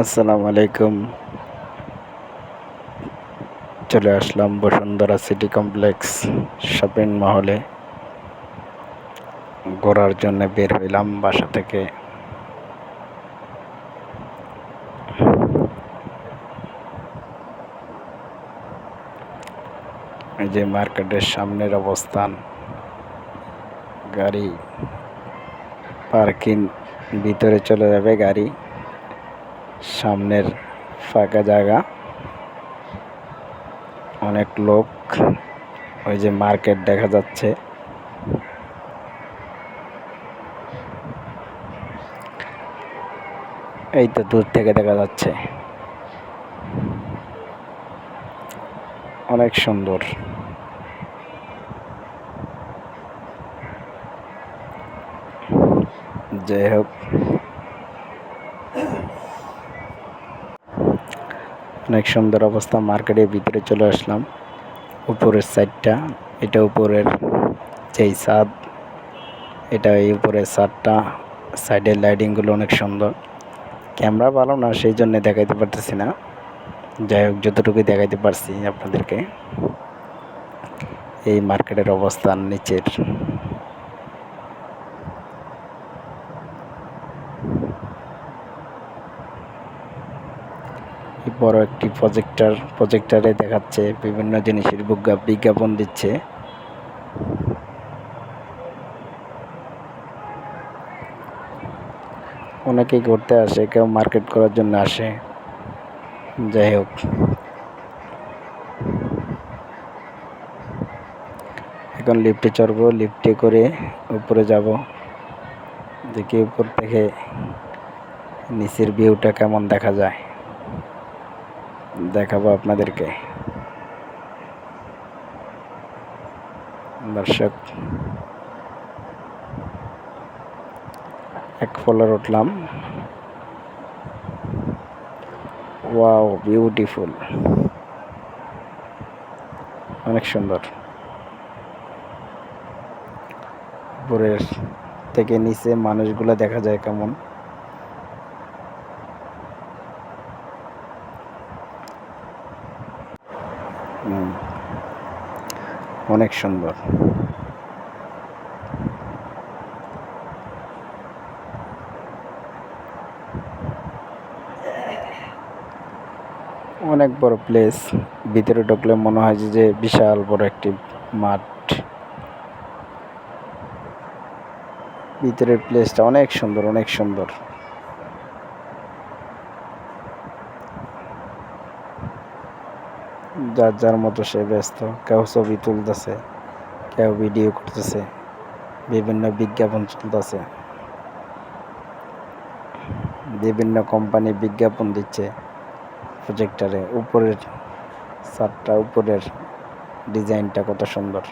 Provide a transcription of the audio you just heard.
আসসালামু আলাইকুম। চলে আসলাম বসুন্ধরা সিটি কমপ্লেক্স শপিং মহলে। ঘোরার জন্য বের হইলাম বাসা থেকে। এই যে মার্কেটের সামনের অবস্থান, গাড়ি পার্কিং, ভিতরে চলে যাবে গাড়ি, সামনের ফাঁকা জায়গা, অনেক লোক। ওই যে মার্কেট দেখা যাচ্ছে। এই তো দূর থেকে দেখা যাচ্ছে, অনেক সুন্দর। যাই হোক, অনেক সুন্দর অবস্থা। মার্কেটের ভিতরে চলে আসলাম। উপরের সাইডটা, এটা উপরের যেই ছাদ, এটা এই উপরের ছাদটা, সাইডের লাইটিংগুলো অনেক সুন্দর। ক্যামেরা ভালো না, সেই জন্য দেখাইতে পারতেছি না। যাই হোক, যতটুকু দেখাইতে পারছি আপনাদেরকে। এই মার্কেটের অবস্থান নিচের। বড় একটি প্রজেক্টরে দেখাচ্ছে, বিভিন্ন জিনিসের বিজ্ঞাপন দিচ্ছে। অনেকেই ঘুরতে আসে, কেউ মার্কেট করার জন্য আসে। যাই হোক, এখন লিফটে চড়বো, লিফটে করে উপরে যাব। দেখি উপর থেকে নিচের ভিউটা কেমন দেখা যায়, দেখাবো আপনাদেরকে। দর্শক, এক ফ্লোর উঠলাম। ওয়াও, বিউটিফুল, অনেক সুন্দর। উপরের থেকে নিচে মানুষগুলো দেখা যায় কেমন। অনেক সুন্দর। অনেক বড় প্লেস। ভিতরে ঢুকলে মনে হয় যে বিশাল বড় একটি মাঠ। ভিতরের প্লেসটা অনেক সুন্দর, অনেক সুন্দর। যার যার মতো সে ব্যস্ত, কেউ ছবি তুলতেছে, কেউ ভিডিও করতেছে, বিভিন্ন বিজ্ঞাপন চলতেছে, বিভিন্ন কোম্পানি বিজ্ঞাপন দিচ্ছে প্রজেক্টরে। উপরের ছাদটা, উপরের ডিজাইনটা কত সুন্দর।